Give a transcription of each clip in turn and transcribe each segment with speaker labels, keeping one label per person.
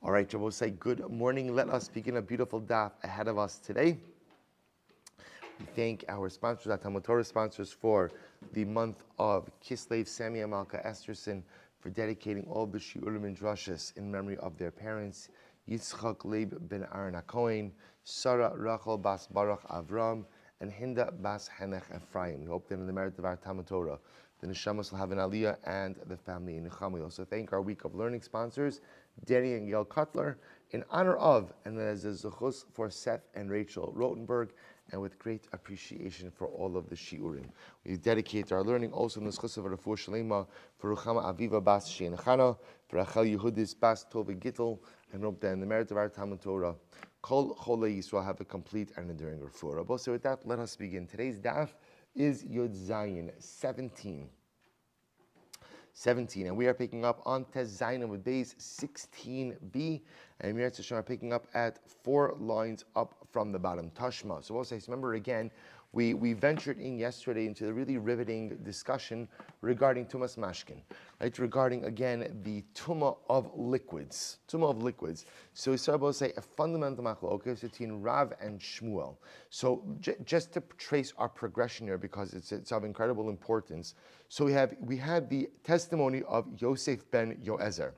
Speaker 1: All right, Rabbi say good morning. Let us begin a beautiful daf ahead of us today. We thank our sponsors, our Talmud Torah sponsors, for the month of Kislev, Samia Malka Esterson, for dedicating all the shiurim and drushes in memory of their parents, Yitzchak Leib ben Aaron HaKohen, Sarah Rachel Bas Baruch Avram, and Hinda Bas Henech Ephraim. We hope that in the merit of our Talmud Torah, the neshamas will have an aliyah and the family in Nechama. We also thank our week of learning sponsors, Danny and Gail Cutler, in honor of, and as a zechus for Seth and Rachel Rotenberg, and with great appreciation for all of the shiurim. We dedicate our learning also in the zechus of Refuah Shalema for Ruchama Aviva Bas Shein Chana, for Rachel Yehudis Bas Tova Gittel, and hope that in the merit of our Talmud Torah, Kol Chole Yisrael have a complete and enduring refuah. So with that, let us begin. Today's daf is Yud Zayin 17. And we are picking up on Tez Zayin with base 16b, and we are picking up at 4 lines up from the bottom. Tashma. So we'll say, remember again, we ventured in yesterday into the really riveting discussion regarding Tumas Mashkin, right? Regarding again the Tuma of liquids. So we started to say a fundamental machlokes between Rav and Shmuel. So just to trace our progression here, because it's of incredible importance. So we had the testimony of Yosef ben Yoezer.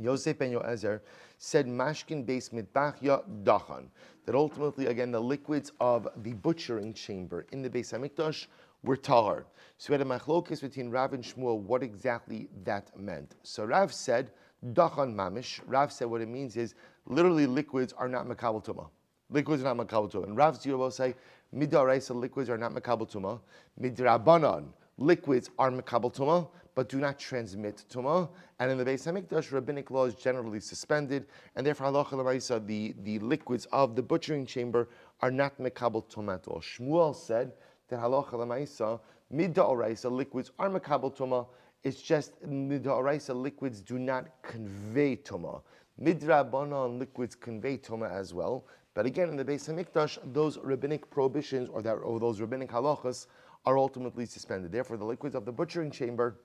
Speaker 1: Yosef ben Yoezer said Mashkin beis mitbachya dachan, that ultimately again the liquids of the butchering chamber in the Beis Hamikdash were tahar. So we had a machlokes between Rav and Shmuel what exactly that meant. So Rav said dachan mamish. Rav said what it means is literally liquids are not makabel tuma. Liquids are not makabel tuma. And Rav's view will say midaraisa liquids are not makabel tuma. Midrabanan liquids are makabel tuma, but do not transmit tuma. And in the Beis Hamikdash, rabbinic law is generally suspended, and therefore halacha l'maisa, the liquids of the butchering chamber are not makabel tuma at all. Shmuel said that halacha l'maisa, midaraisa liquids are makabel tuma. It's just midaraisa liquids do not convey tuma. Midrabanan liquids convey tuma as well. But again, in the Beis Hamikdash, those rabbinic prohibitions or those rabbinic halachas are ultimately suspended. Therefore, the liquids of the butchering chamber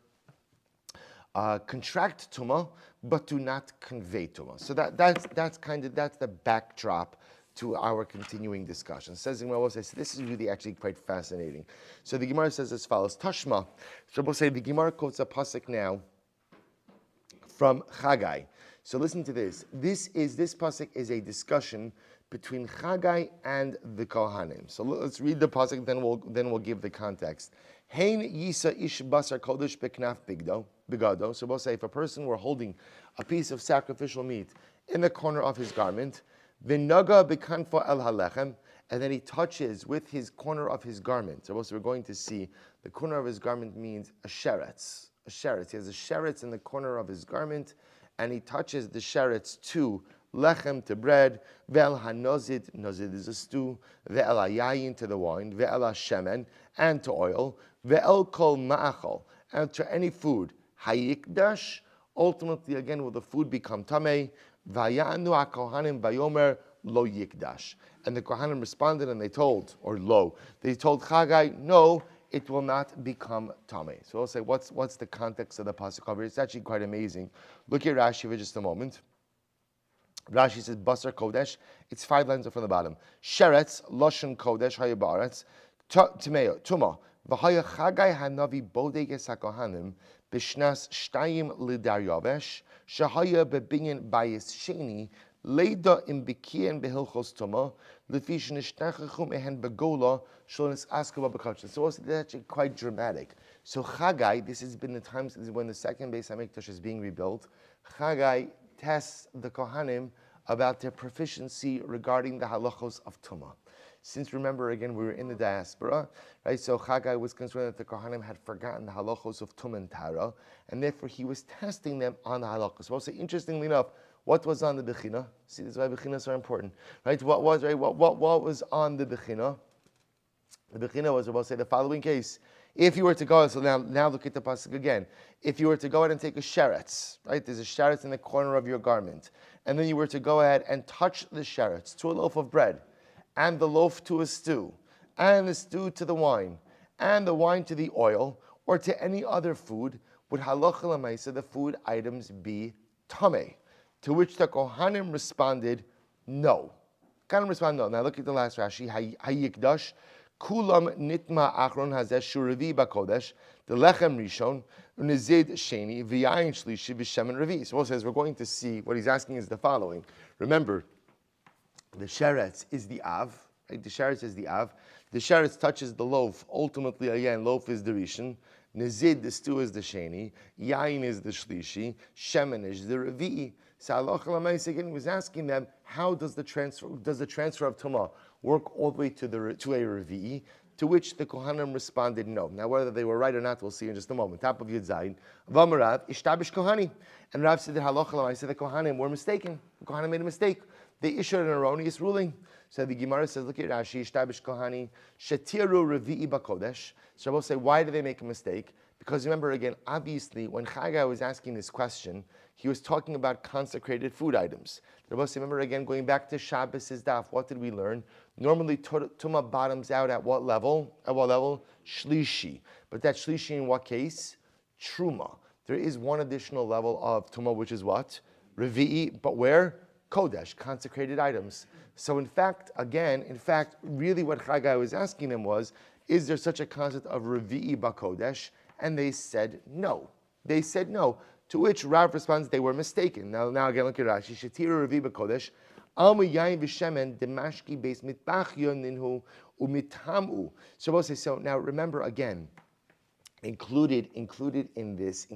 Speaker 1: contract tuma, but do not convey tuma. So that's the backdrop to our continuing discussion. Says in Gemara, says this is really actually quite fascinating. So the Gemara says as follows: Tashma. So we'll say the Gemara quotes a pasuk now from Chagai. So listen to this. This pasuk is a discussion between Chagai and the Kohanim. So let's read the pasuk, then we'll give the context. Hein yisa ish basar kodesh beknaf bigado. So we'll say if a person were holding a piece of sacrificial meat in the corner of his garment, v'naga bekanfo el halechem, and then he touches with his corner of his garment. So we're going to see the corner of his garment means a sheretz. A sheretz. He has a sheretz in the corner of his garment, and he touches the sheretz to lechem, to bread, ve'el hanozid, nozid is a stew, ve'el hayayin, to the wine, ve'el hashemen, and to oil, ve'el kol ma'achol, and to any food, hayikdash, ultimately again will the food become tamei, vayanu hakohanim vayomer lo yikdash. And the Kohanim responded and they told Chagai, no, it will not become tamei. So we'll say, what's the context of the pasuk over here? It's actually quite amazing. Look at Rashi for just a moment. Rashi says, Basar Kodesh, it's 5 lines from the bottom. Sheretz, Loshen Kodesh, Haya Ba'aretz, Tmeo, Tuma, V'haya Chagai Hanavi Bodeges HaKohanim, B'shnas Shtayim Lidar Yavesh, Shahaya Bebinyan Bayis Sheni, Leida Im Bikien Behilchos Tuma, Lefish Nishtachachum Ehen Begola, Shlonis Askaba Bekachas. So it's actually quite dramatic. So Chagai, this has been the times when the second Beis Hamikdash is being rebuilt. Chagai tests the Kohanim about their proficiency regarding the halachos of Tumah. Since remember again, we were in the diaspora, right? So Chagai was concerned that the Kohanim had forgotten the halachos of Tumah and Tara, and therefore he was testing them on the halachos. Well, so interestingly enough, what was on the Bechina? See, this is why Bechinas are important, right? What was on the Bechina? The Bechina was, we'll say, the following case. If you were to go, so now look at the pasuk again. If you were to go ahead and take a sheretz, right? There's a sheretz in the corner of your garment, and then you were to go ahead and touch the sheretz to a loaf of bread, and the loaf to a stew, and the stew to the wine, and the wine to the oil, or to any other food, would halacha l'maisa the food items be tamei? To which the Kohanim responded, no. Kohanim responded, no. Now look at the last Rashi. Hayikdash, kulam nitma achron hazeh shuravi bakodesh, the lechem rishon, unizid sheni, v'yayin shlishi, v'shemen revi. So Paul says we're going to see, what he's asking is the following. Remember, the sheretz is the av, right? The sheretz is the av. The sheretz touches the loaf. Ultimately, again, loaf is the rishon. Nizid, the stew, is the sheni. Yain is the shlishi. Shemen is the revi. So Allah again was asking them, how does the transfer of tumah work all the way to a revi? To which the Kohanim responded, no. Now, whether they were right or not, we'll see in just a moment. Top of Yud Zayin. V'amarav ishtabish kohani. And Rav said that halacha l'maaseh the Kohanim were mistaken. The Kohanim made a mistake. They issued an erroneous ruling. So the Gemara says, look at Rashi, ishtabish kohani, shetiru revi'i bakodesh. So I will say, why did they make a mistake? Because remember again, obviously, when Chagai was asking this question, he was talking about consecrated food items. Remember again, going back to Shabbos' daf, what did we learn? Normally, Tumah bottoms out at what level? At what level? Shlishi. But that Shlishi in what case? Truma. There is one additional level of Tumah, which is what? Revi'i, but where? Kodesh, consecrated items. So in fact, really what Chagai was asking them was, is there such a concept of Revi'i Bakodesh? And they said no. They said no. To which Rav responds, they were mistaken. Now again, look at Rashi. Shetiru Revi'i Bakodesh. Almu yayin v'shemen demashki beis mitbachyo ninhu umitamu. So now remember again, included in this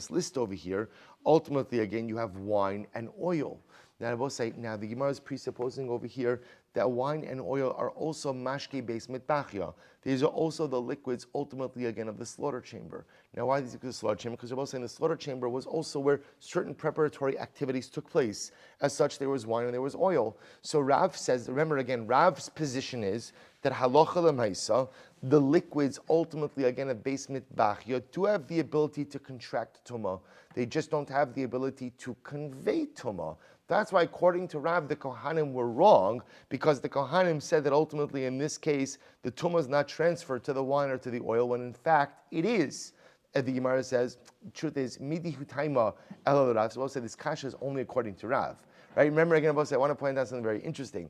Speaker 1: list over here. Ultimately, again, you have wine and oil. Now I will say, now the Gemara is presupposing over here that wine and oil are also mashke beis mitbachya. These are also the liquids, ultimately, again, of the slaughter chamber. Now, why these liquids of the slaughter chamber? Because we're both saying the slaughter chamber was also where certain preparatory activities took place. As such, there was wine and there was oil. So Rav says, remember again, Rav's position is that halacha l'maisa, the liquids, ultimately, again, of beis mitbachya, do have the ability to contract tumah. They just don't have the ability to convey tumah. That's why, according to Rav, the Kohanim were wrong, because the Kohanim said that ultimately, in this case, the tumah is not transferred to the wine or to the oil, when in fact it is. And the Gemara says, truth is, midi hutaima el Rav. So we'll say this kasha is only according to Rav. Right? Remember again, I want to point out something very interesting.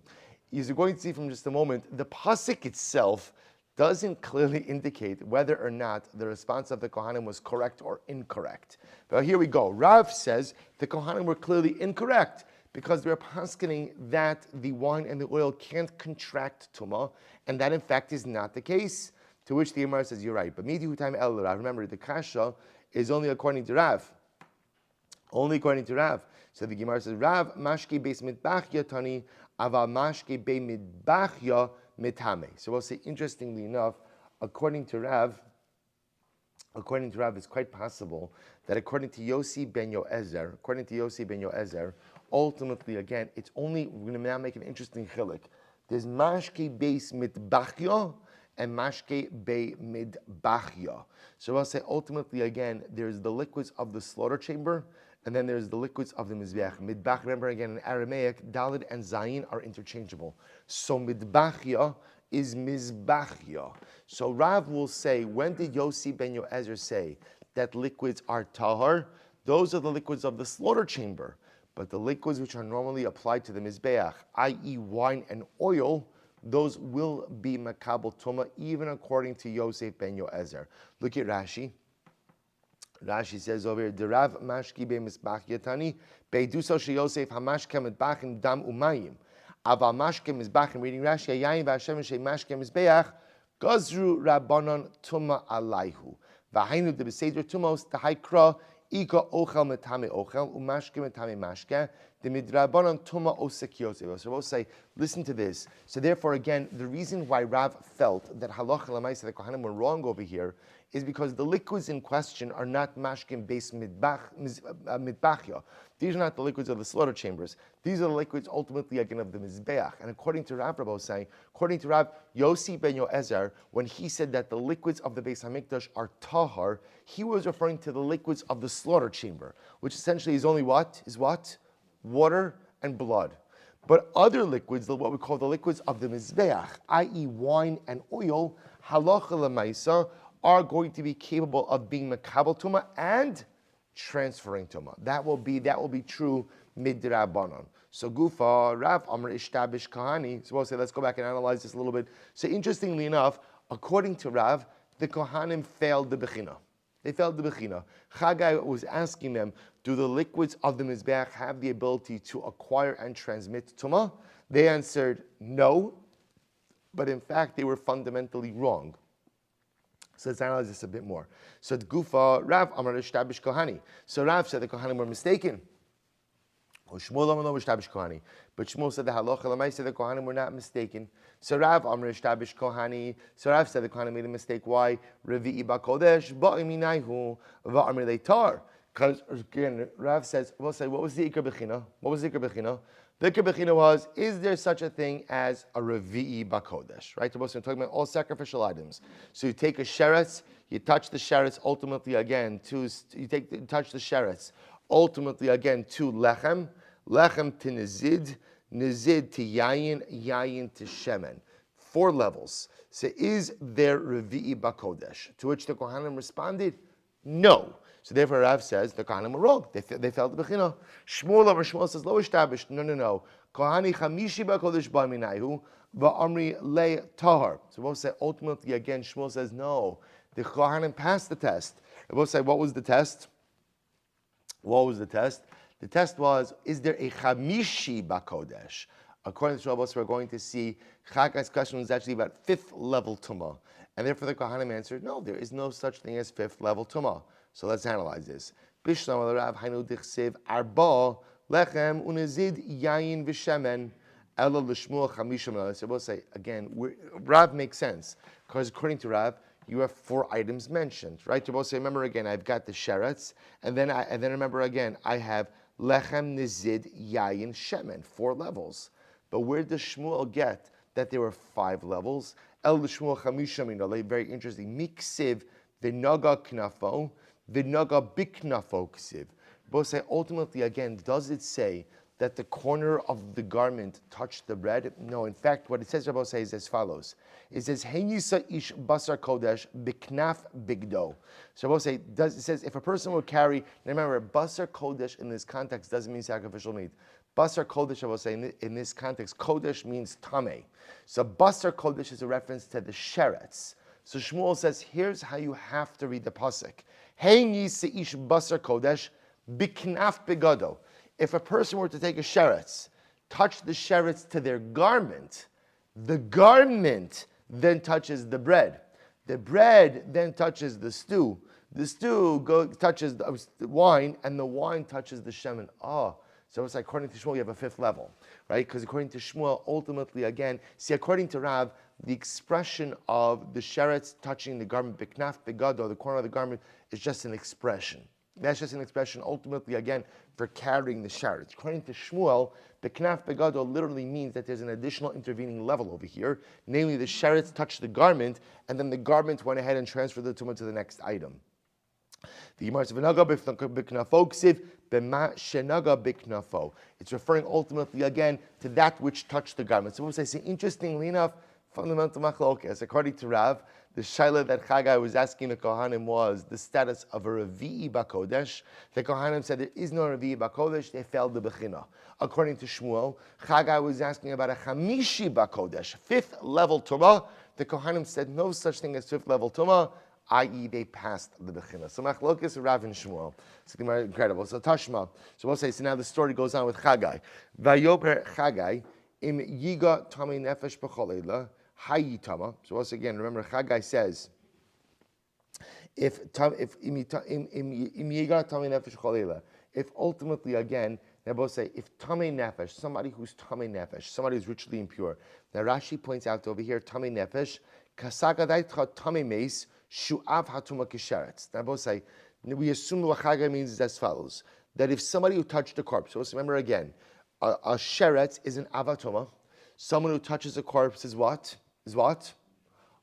Speaker 1: As you're going to see from just a moment, the pasuk itself doesn't clearly indicate whether or not the response of the Kohanim was correct or incorrect. But here we go. Rav says the Kohanim were clearly incorrect because they're paskening that the wine and the oil can't contract tumah, and that in fact is not the case. To which the Gemara says, you're right. But midi hu time el Rav. Remember, the kasha is only according to Rav. Only according to Rav. So the Gemara says, Rav mashke beis mitbachya tani, ava mashke be mitbachya mitame. So we'll say, interestingly enough, according to Rav, it's quite possible that according to Yossi ben Yoezer, ultimately, again, it's only, we're going to now make an interesting chilik. There's mashke beis mitbachya and mashke be midbachya. So I'll say, ultimately, again, there's the liquids of the slaughter chamber, and then there's the liquids of the mizbeach. Midbach, remember again, in Aramaic, Dalid and Zayin are interchangeable. So midbachya is mizbachya. So Rav will say, when did Yossi ben Yoezer say that liquids are tahar? Those are the liquids of the slaughter chamber. But the liquids which are normally applied to the mizbeach, i.e. wine and oil, those will be makabel tumah, even according to Yosef ben Yoezer. Look at Rashi. Rashi says over here, Derav mashki be misbach yatani, beiduso she Yosef hamashke mitbachim dam umayim. Aval mashke misbachim, reading Rashi, yayin v'ashem she mashke misbeach, gazru rabbanon tumah alayhu. V'hainu de beseder tumos, tahaykra, ika ochel metame ochel, umashke metame mashke, the midrabanon tuma osek Yosef. So we'll say, listen to this. So therefore, again, the reason why Rav felt that halacha l'maisa, the Kohanim were wrong over here, is because the liquids in question are not mashkim based midbachya. These are not the liquids of the slaughter chambers. These are the liquids ultimately again of the mizbeach. And according to Rav, was saying, according to Rav, Yossi ben Yoezer, when he said that the liquids of the Beis Hamikdash are tahar, he was referring to the liquids of the slaughter chamber, which essentially is only what? Is what? Water and blood. But other liquids, what we call the liquids of the mizbeach, i.e. wine and oil, halacha l'maisa, are going to be capable of being makabel tumah and transferring tuma. That will be true midrabanan. So Gufa, Rav Amr Ishtabish Kahani. So we'll say, let's go back and analyze this a little bit. So interestingly enough, according to Rav, the Kohanim failed the Bechina. They failed the Bechina. Chagai was asking them, do the liquids of the Mizbeach have the ability to acquire and transmit Tumah? They answered no, but in fact they were fundamentally wrong. So let's analyze this a bit more. So the Gufa, Rav Amar Ishtabish Kohani. So Rav said the Kohanim were mistaken. But Shmuel said the halacha l'may said the Kohanim were not mistaken. So Rav Amar Ishtabish Kohani. So Rav said the Kohanim made a mistake. Why? Revi'i ba'kodesh ba'iminayhu va'amir leitar. Because again, Rav says, we'll say, what was the Ikar Bechina? What was the Ikar Bechina? The Ikar Bechina was, is there such a thing as a Revi'i Bakodesh? Right? We're talking about all sacrificial items. So you take a sheretz, you touch the sheretz, ultimately again, touch the sheretz, ultimately again to lechem, lechem to nizid, nizid to yayin, yayin to shemen. 4 levels. So is there Revi'i Bakodesh? To which the Kohanim responded, no. So therefore Rav says the Kohanim were wrong. They failed the Bechina. Shmuel says lo ishtabish. No. Kohani chamishi ba'kodesh ba'minayhu va'amri le tahar. So we'll say ultimately again Shmuel says no. The Kohanim passed the test. We'll say what was the test? What was the test? The test was, is there a chamishi ba'kodesh? According to Shabbos, we're going to see Chagai's question was actually about 5th level tumah. And therefore the Kohanim answered, no, there is no such thing as 5th level tumah. So let's analyze this. Bishlam Rav Hainu Dichsev Arba Lechem Unezid Yayin Vishemen Ela Lishmuel Chamisham. So we'll say again, Rav makes sense because according to Rav, you have 4 items mentioned, right? To both say, remember again, I've got the sheretz, and then remember again, I have Lechem Nizid Yayin Shemen, 4 levels. But where does Shmuel get that there were 5 levels? El Lishmuel Chamisham. Very interesting. Miksiv V'Naga Knafo. V'naga biknafo ksiv. Both say ultimately again, does it say that the corner of the garment touched the bread? No, in fact, what it says, Rabbi says is as follows. It says, Henyisa ish basar kodesh biknaf bigdo. So Rabbi say, it says, if a person would carry, now remember, basar kodesh in this context doesn't mean sacrificial meat. Basar kodesh, I will say, in this context, kodesh means tameh. So basar kodesh is a reference to the sheretz. So Shmuel says, here's how you have to read the pasuk. Hey ish basar kodesh biknaf begado. If a person were to take a sheretz, touch the sheretz to their garment, the garment then touches the bread. The bread then touches the stew. The stew touches the wine, and the wine touches the shemen. So it's like, according to Shmuel, you have a 5th level, right? Because according to Shmuel, ultimately, again, see, according to Rav, the expression of the sheretz touching the garment, biknaf begado, the corner of the garment, is just an expression. That's just an expression, ultimately, again, for carrying the sheretz. According to Shmuel, biknaf begado literally means that there's an additional intervening level over here, namely the sheretz touched the garment, and then the garment went ahead and transferred the tumah to the next item. The Gemara says, "V'naga b'knafo ksiv b'ma shenaga b'knafo." It's referring ultimately again to that which touched the garment. So, what I say, interestingly enough, fundamental machlokes. According to Rav, the shaila that Chagai was asking the Kohanim was the status of a Revi'i Bakodesh. The Kohanim said there is no Revi'i Bakodesh. They failed the Bechina. According to Shmuel, Chagai was asking about a Chamishi Bakodesh, 5th level Tumah. The Kohanim said no such thing as 5th level Tumah, i.e. they passed the Bechina. So machlokes Rav and Shmuel. It's incredible. So Tashma. So we'll say, so now the story goes on with Chagai. Vayoper Chagai im yiga tamei nefesh b'choleila. Hayitama. So once again, remember, Chagai says, if ultimately again, they both say, if tamei nefesh, somebody who's tamei nefesh, somebody who's ritually impure. Now Rashi points out over here, tamei nefesh, kasagadaitcha tamei meis, shu'av hatuma kisheretz. Now both say, we assume what Chagai means is as follows, that if somebody who touched a corpse, so let's remember again, a sheretz is an avatuma. Someone who touches a corpse is what? Is what?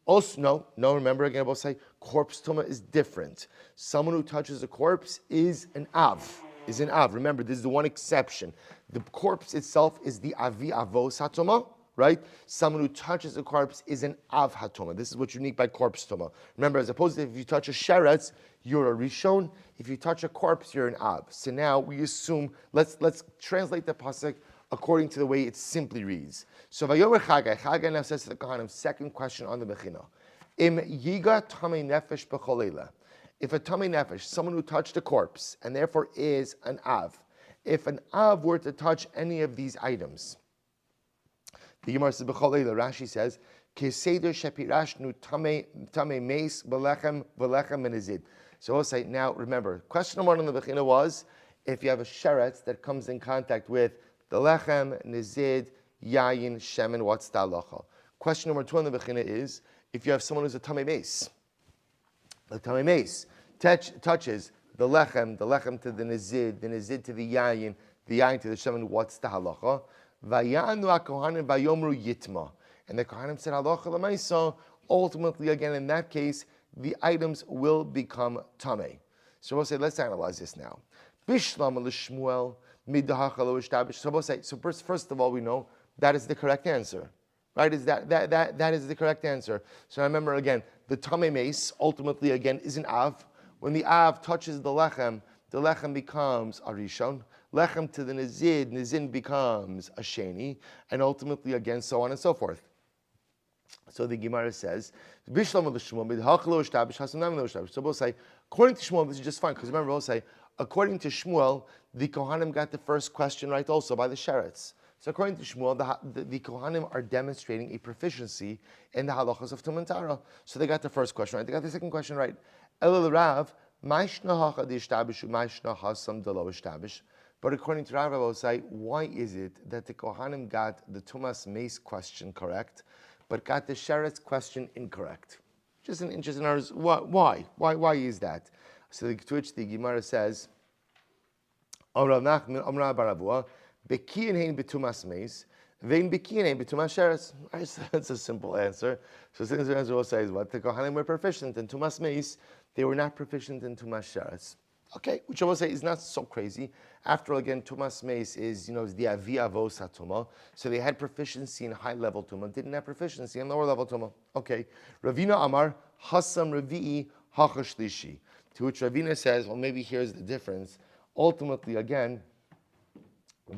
Speaker 1: Also, no, remember again, I will say, corpse tumah is different. Someone who touches a corpse is an av. Remember, this is the one exception. The corpse itself is the avi avos hatuma. right? Someone who touches a corpse is an av hatoma. This is what's unique by corpse toma. Remember, as opposed to if you touch a sheretz, you're a rishon. If you touch a corpse, you're an av. So now we assume, let's translate the pasuk according to the way it simply reads. So Vayomer Chagai now says to the Kohanim, second question on the Bechina. Im yiga tamei nefesh b'choleila. If a tamei nefesh, someone who touched a corpse, and therefore is an av, if an av were to touch any of these items, the Gemara says b'choleila, Rashi says, Keseder shepirashnu tamei meis v'lechem menizid. So we'll say, now remember, question number 1 on the Bechina was, if you have a sheretz that comes in contact with the lechem, nizid, yayin, shemen, what's the halacha? Question number 2 on the Bechina is, if you have someone who's a tamei meis, the tamei meis touches the lechem to the nizid to the yayin to the shemen, what's the halacha? Vayanu hakohanim vayomru yitma. And the kohanim said, halacha l'maisa, ultimately, again, in that case, the items will become tamei. So we'll say, let's analyze this now. Bishlam l'shmuel midahach lo ishtabish. So we'll say, so first of all, we know that is the correct answer. Right? Is that is the correct answer. So remember again, the tamei meis ultimately again is an av. When the av touches the lechem becomes a rishon. Lechem to the nizid becomes a sheni, and ultimately again so on and so forth. So the Gemara says, Bishlam l'shmuel midahach lo ishtabish hasanam lo ishtabish. So we'll say, according to Shmuel, this is just fine because remember we'll say, according to Shmuel, the Kohanim got the first question right also by the sheretz. So according to Shmuel, the Kohanim are demonstrating a proficiency in the halachas of Tum and Tara. So they got the first question right. They got the second question right. Elul Rav, Maishna hacha d'ishtabishu, Maishna hasam d'lo ishtabish. But according to Rav, I will say, why is it that the Kohanim got the Tumas Meis question correct, but got the Sheretz question incorrect? Just an interest in ours. Why? Why is that? So to which the Gemara says, Amrav Nachman, Amrav Baravua, Bekiyin hein betumas meis, vein bekiyin hein betumas sheretz. That's a simple answer. So the simple answer will say is what? The Kohanim were proficient in tumas meis, they were not proficient in tumas sheretz. Okay, which I will say is not so crazy. After all, again, tumas meis is the avi avos hatuma. So they had proficiency in high level tuma, didn't have proficiency in lower level tuma. Okay, Ravina Amar Hasam Ravi'i Hachashlishi. To which Ravina says, well, maybe here's the difference. Ultimately, again,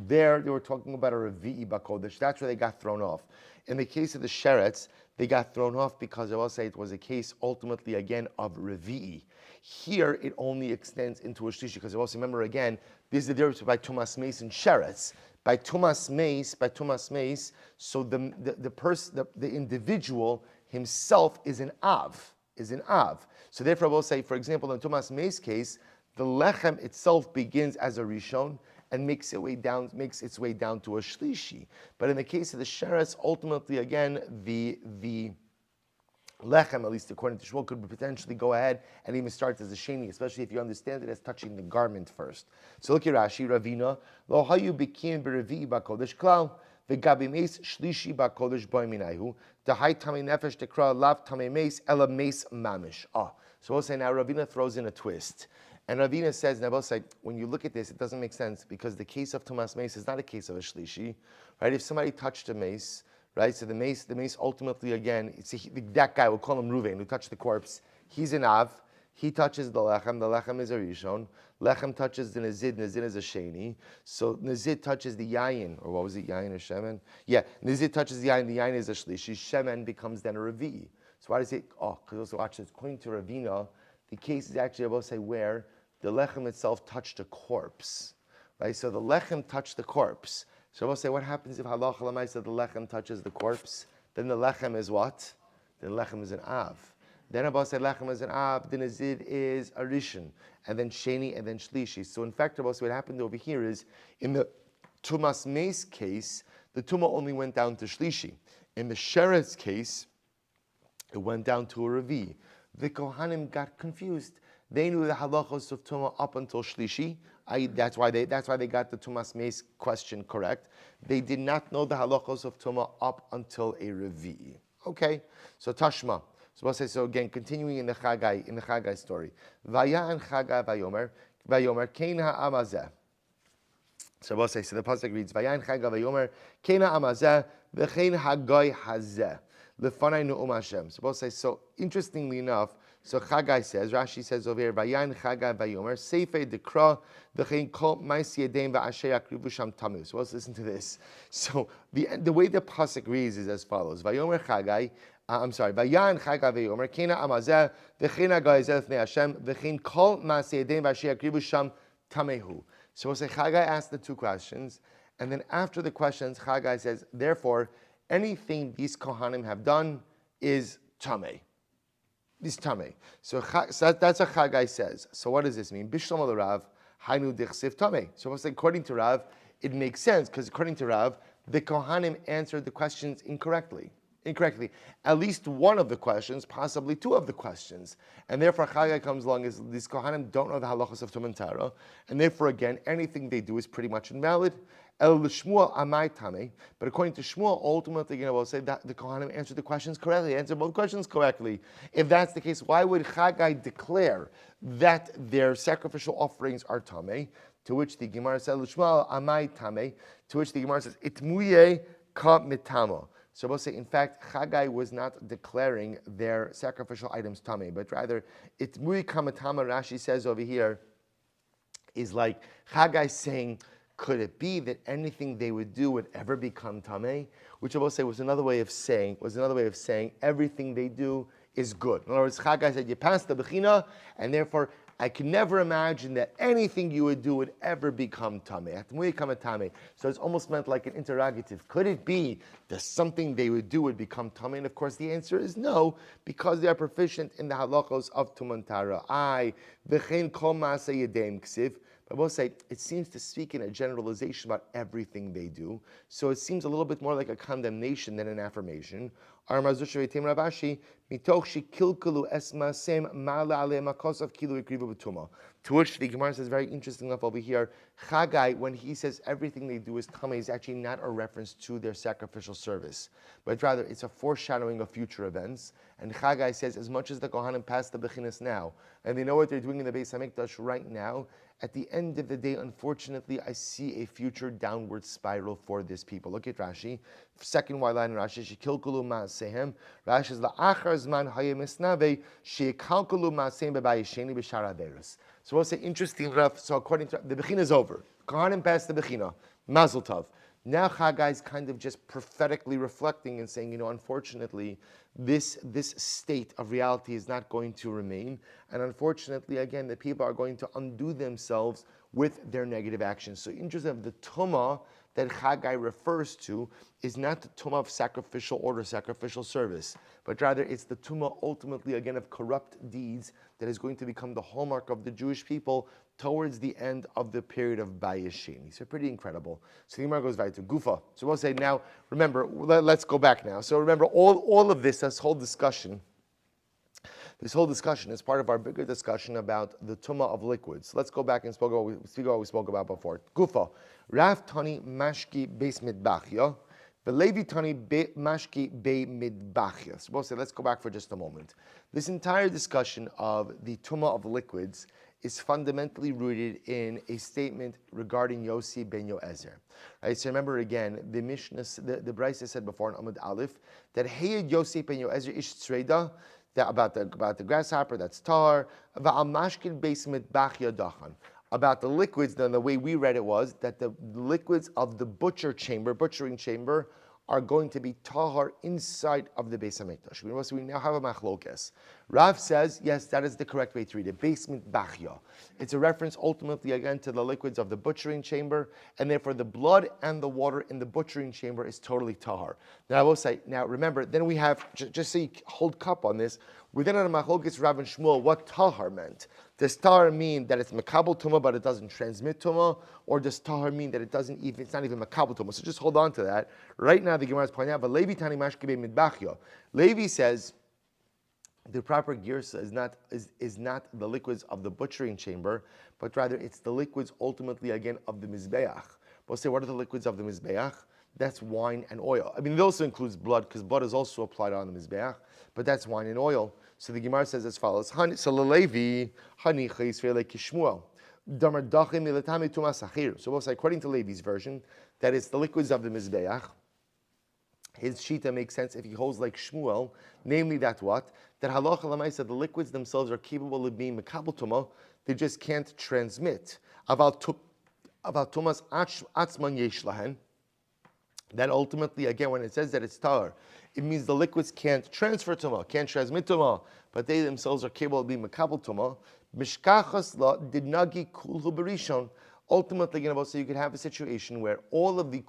Speaker 1: there they were talking about a Ravi'i Bakodesh. That's where they got thrown off. In the case of the Sheretz, they got thrown off because I will say it was a case ultimately again of Ravi'i. Here it only extends into a Shlishi because I also remember again, this is the difference by Tumas Meis and Sheretz. By Tumas Meis, so the individual himself is an Av. So therefore I will say, for example, in Tumas Meis case, the lechem itself begins as a rishon and makes its way down to a shlishi. But in the case of the sheretz, ultimately again the lechem, at least according to Shmuel, could potentially go ahead and even start as a sheni, especially if you understand it as touching the garment first. So look at Rashi, Ravina, lo hayu bikin b'revi'i b'kodesh klal, v'gabi meis shlishi b'kodesh boiminayu, dahai tamei nefesh tekra lav tamei meis ela meis mamish. So we'll say now Ravina throws in a twist. And Ravina says, and I will say, when you look at this, it doesn't make sense because the case of Tumas Meis is not a case of a shlishi, right? If somebody touched a mace, right? So the mace ultimately again, that guy, we'll call him Ruvain, who touched the corpse. He's an Av. He touches the lechem is a rishon. Lechem touches the nizid is a sheni. So nizid touches the yayin, or what was it, yayin or shemen? Yeah, nizid touches the yayin is a shlishi. Shemen becomes then a revi. So why does it? Because also watch this. According to Ravina, the case is actually, I will say, where the lechem itself touched a corpse, right? So the lechem touched the corpse. So I will say, what happens if halacha l'maisa the lechem touches the corpse? Then the lechem is what? Then the lechem is an av. Then I will say lechem is an av. Then nizid is a rishon, and then sheni, and then shlishi. So in fact, I will say what happened over here is in the tumas meis case, the tuma only went down to shlishi. In the sheretz case, it went down to a revi. The Kohanim got confused. They knew the halachos of Tumah up until Shlishi. That's why they got the Tumas Meis question correct. They did not know the halachos of Tumah up until a Revi. Okay, so Tashma. So we'll say, so again, continuing in the Chagai story. Vaya'an Chagai Vayomer Keina Amazeh. So we'll say, so the pasuk reads, Vaya'an Chagai Vayomer Keina Amazeh v'chein hagoy hazeh lefanai nu'um Hashem. So we'll say, so interestingly enough, so Chagai says, Rashi says over here, Vayan Chagai Vayomer, Seifei Dekra, V'chein Kol Ma'is Yedeim V'asher Yakrivu Sham Tamu. So let's listen to this. So the way the pasuk reads is as follows: Vayomer Chagai, Vayan Chagai Vayomer, Kena Amazeh, V'chein Hagai Zeh Lefnei Hashem, V'chein Kol Ma'is Yedeim V'asher Yakrivu Sham Tamehu. So we'll say Chagai asked the two questions, and then after the questions, Chagai says, therefore, anything these Kohanim have done is Tameh. Is Tameh. So that's what Chagai says. So what does this mean? Bishlam al Rav, Hainu Dichsiv Tameh. So we'll say, according to Rav, it makes sense, because according to Rav, the Kohanim answered the questions incorrectly. At least one of the questions, possibly two of the questions. And therefore, Chagai comes along as these Kohanim don't know the halachos of Tum and Tara, and therefore, again, anything they do is pretty much invalid. El Shmuel Amai Tameh, but according to Shmuel, ultimately, we'll say that the Kohanim answered the questions correctly, answered both questions correctly. If that's the case, why would Chagai declare that their sacrificial offerings are Tameh? To which the Gemara says, Shmuel Amai Tameh, to which the Gemara says, Itmuye ka mitamo. So we'll say, in fact, Chagai was not declaring their sacrificial items Tameh, but rather, Itmuye ka mitamo, Rashi says over here, is like Chagai saying, could it be that anything they would do would ever become tameh? Which I will say was another way of saying everything they do is good. In other words, Chagai said you passed the bechina, and therefore I can never imagine that anything you would do would ever become tameh. So it's almost meant like an interrogative. Could it be that something they would do would become tameh? And of course the answer is no, because they are proficient in the halachos of Tum and Tara. V'chein kol ma'aseh yedeim ksiv. I will say, it seems to speak in a generalization about everything they do. So it seems a little bit more like a condemnation than an affirmation. To which the Gemara says, very interesting enough over here, Chagai, when he says everything they do is tameh, is actually not a reference to their sacrificial service, but rather it's a foreshadowing of future events. And Chagai says, as much as the Kohanim passed the Bechinas now, and they know what they're doing in the Beis HaMikdash right now, at the end of the day, unfortunately, I see a future downward spiral for this people. Look at Rashi. Second white line in Rashi, Shekilkulu ma'asehem. Rashi is la'achar zman hayem esnave, shekalkulu ma'asehem bebayisheni b'shar haderos. So we'll say, interesting enough, so according to, the Bechina is over. Kohanim passed the Bechina. Mazel tov. Now Chagai is kind of just prophetically reflecting and saying, unfortunately, this state of reality is not going to remain. And unfortunately, again, the people are going to undo themselves with their negative actions. So interesting, the Tumah that Chagai refers to is not the Tumah of sacrificial order, sacrificial service, but rather it's the Tumah ultimately, again, of corrupt deeds that is going to become the hallmark of the Jewish people towards the end of the period of Bayis Sheni. So pretty incredible. So the Gemara goes right to Gufa. So we'll say now, remember, let's go back now. So remember, all of this whole discussion is part of our bigger discussion about the Tumah of liquids. Let's go back and speak about what we spoke about before. Gufa. Rav Tani Mashki Beis Midbachya. V'Levi Tani Mashki Be Midbachya. So we'll say, let's go back for just a moment. This entire discussion of the Tumah of liquids is fundamentally rooted in a statement regarding Yossi ben Yoezer. Right? So remember again, the Mishnah, the Brisa said before in Amud Aleph that Heyed Yossi ben Yoezer ish tzreida, that about the grasshopper, that's tar, va'al mashkin beis mitbachya dachan. About the liquids, then the way we read it was that the liquids of the butchering chamber, are going to be tahar inside of the Beis HaMikdash. We now have a machlokes. Rav says, yes, that is the correct way to read it. Basement bachya. It's a reference ultimately again to the liquids of the butchering chamber, and therefore the blood and the water in the butchering chamber is totally tahar. Now I will say, now remember, then we have, just so you hold cup on this, we then had a machlokes Rav and Shmuel what tahar meant. Does tahar mean that it's makabel tumah but it doesn't transmit tumah, or does tahar mean that it's not even makabel tumah? So just hold on to that. Right now the Gemara is pointing out, but Levi tani mashkebe midbachya. Levi says the proper girsa is not the liquids of the butchering chamber, but rather it's the liquids ultimately again of the mizbeach. We'll say, what are the liquids of the mizbeach? That's wine and oil. I mean, it also includes blood, because blood is also applied on the mizbeach, but that's wine and oil. So the Gemara says as follows: So Levi, Hanicha Yisrael Kishmuel, Damar Dachim Milatami Tumas Achir. So we'll say, according to Levi's version, that it's the liquids of the mizbeach, his shita makes sense if he holds like Shmuel, namely that what? That halacha lamaisa, the liquids themselves are capable of being mekabel tuma, they just can't transmit. Aval tumas atzman yesh lahen. That ultimately, again, when it says that it's tar, it means the liquids can't transfer tuma, can't transmit tuma, but they themselves are capable of being mekabel tuma. Mishkachas la didnagi kulhu berishon. Ultimately, so you could have a situation where all the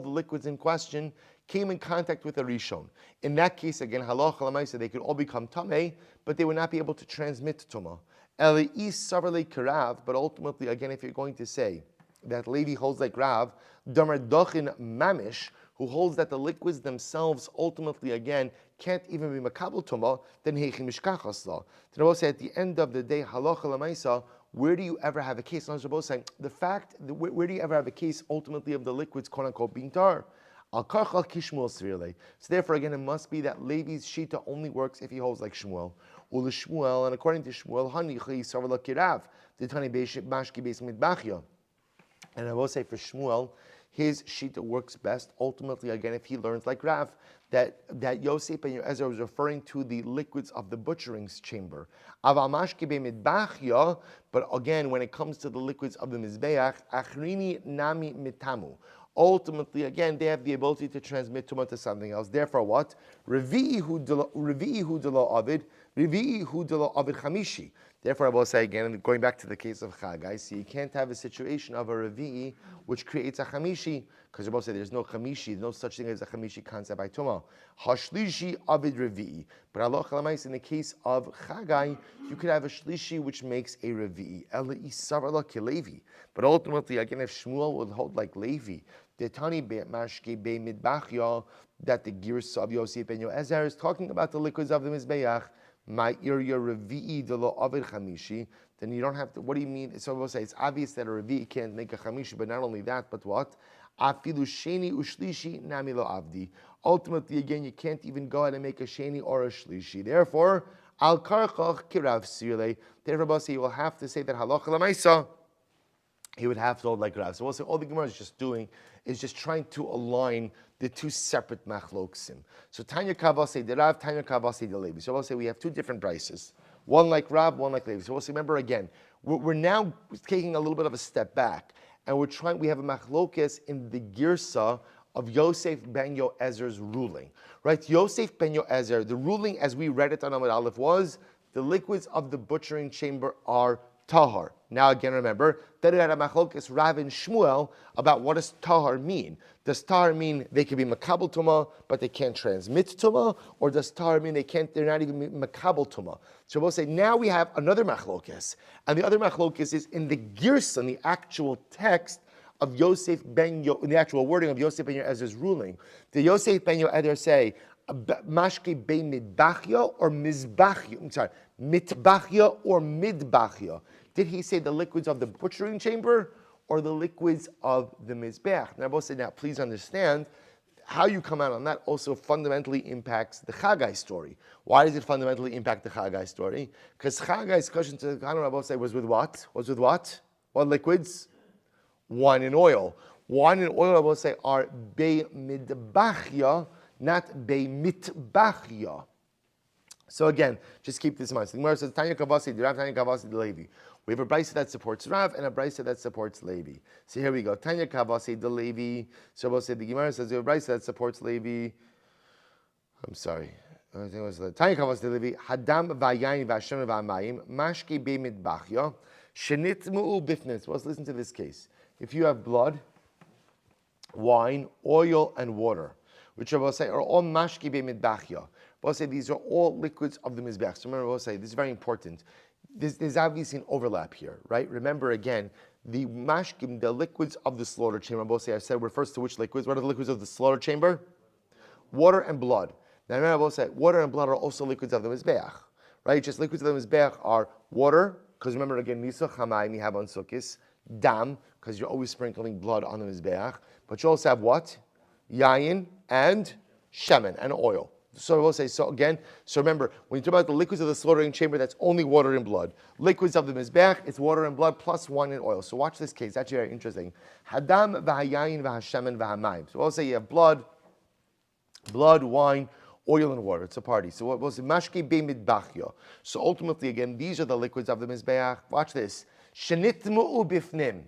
Speaker 1: liquids in question came in contact with a rishon. In that case, again, halacha l'maisa, they could all become tamei, but they would not be able to transmit tuma. Eli is savarle karav, but ultimately, again, if you're going to say that Levi holds like Rav, Damar Dochin Mamish, who holds that the liquids themselves ultimately, again, can't even be makabel tuma, then Heichim Mishkachas law. Then I will say at the end of the day, halacha l'maisa, where do you ever have a case? I'm supposed to say, the fact, where do you ever have a case ultimately of the liquids, quote unquote, being tar? Al-Karchal Kishmuel Svirle. So therefore, again, it must be that Levi's shita only works if he holds like Shmuel. Ul Shmuel, and according to Shmuel, Hani Chi Sarvala Kirav, the Tani Mashki Beis Midbachya. And I will say for Shmuel, his shita works best. Ultimately, again, if he learns like Rav, that Yosef and Ezra was referring to the liquids of the butchering chamber. Aval mashke midbachya, but again, when it comes to the liquids of the mizbeach, achrini nami mitamu. Ultimately, again, they have the ability to transmit tumah to something else. Therefore, what? Revi'i hu delo avid chamishi. Therefore, I will say again, going back to the case of Chagai, so you can't have a situation of a Revi'i which creates a Chamishi, because I will say there's no Chamishi, there's no such thing as a Chamishi concept by Tumah. Hashlishi avid Revi'i. But Allah Chalamais, in the case of Chagai, you could have a Shlishi which makes a Revi'i. Ela isar ala Levi. But ultimately, again, if Shmuel would hold like Levi, the Tani Mashke Be Midbachya, that the Girs of Yosef ben Yoezer is talking about the liquids of the Mizbeach, my irya revi'i de lo avid chamishi, then you don't have to, what do you mean? So we'll say it's obvious that a revi'i can't make a chamishi, but not only that, but what? Afilu sheni ushlishi nami lo avdi. Ultimately, again, you can't even go ahead and make a sheni or a shlishi. Therefore, al karchach kirav sirle. Therefore, you will have to say that halacha lamaisa, he would have to hold like Rav. So we'll say all the Gemara is just doing is just trying to align the two separate machloksim. So Tanya Kavase de Rav, Tanya Kavase de Levi. So we'll say we have two different prices. One like Rav, one like Levi. So we'll say, remember again, we're now taking a little bit of a step back, and we have a machlokes in the girsa of Yosef ben Yoezer's ruling. Right? Yosef ben Yoezer, the ruling as we read it on Amud Aleph was, the liquids of the butchering chamber are tahar. Now again, remember that it had a machlokes Rav and Shmuel about what does tahar mean. Does tahar mean they can be makabel tuma, but they can't transmit tuma, or does tahar mean they're not even makabel tuma? So we'll say now we have another machlokes, and the other machlokes is in the girsa, in the actual text of Yosef ben in the actual wording of Yosef ben Yoezer's ruling. Did Yosef ben Yoezer say mashke be midbachya or mizbachya? I'm sorry, mitbachya or midbachya? Did he say the liquids of the butchering chamber or the liquids of the mizbeach? Now, I both said, now please understand, how you come out on that also fundamentally impacts the Chagai story. Why does it fundamentally impact the Chagai story? Because Chagai's question to the Rabbi say was with what? Was with what? What liquids? Wine and oil. Wine and oil, I will say, are be midbachya, not be mitbachya. So again, just keep this in mind. So the Gemara says, Tanya Kavasi, Rav, Tanya Kavasi, Levi. We have a brisa that supports Rav and a brisa that supports Levi. So here we go. Tanya Kavasi, the Levi. So we'll say the Gemara says we have a brisa that supports Levi. I'm sorry. I think it was Tanya Kavasi, the Levi. Hadam v'ayayin v'ashem v'amayim mashke be'midbachya shenitmu bifnitz. Let's listen to this case. If you have blood, wine, oil, and water, which I will say are all mashke be'midbachya. We'll say these are all liquids of the mizbeach. So remember, we'll say this is very important. There's obviously an overlap here, right? Remember again, the mashkim, the liquids of the slaughter chamber. We'll say I said refers to which liquids? What are the liquids of the slaughter chamber? Water and blood. Now remember, we'll say water and blood are also liquids of the mizbeach, right? Just liquids of the mizbeach are water, because remember again, nisa chamayim you have on sukkis, dam, because you're always sprinkling blood on the mizbeach, but you also have what? Yayin and shemen and oil. So we'll say, so again, so remember, when you talk about the liquids of the slaughtering chamber, that's only water and blood. Liquids of the mizbeach, it's water and blood plus wine and oil. So watch this case, it's actually very interesting. Hadam v'hayayin v'hashemen v'hamayim. So we'll say you have blood, blood, wine, oil, and water. It's a party. So what was it? Mashke be'midbachya. So ultimately, again, these are the liquids of the mizbeach. Watch this. Shenitmu'u bifnim.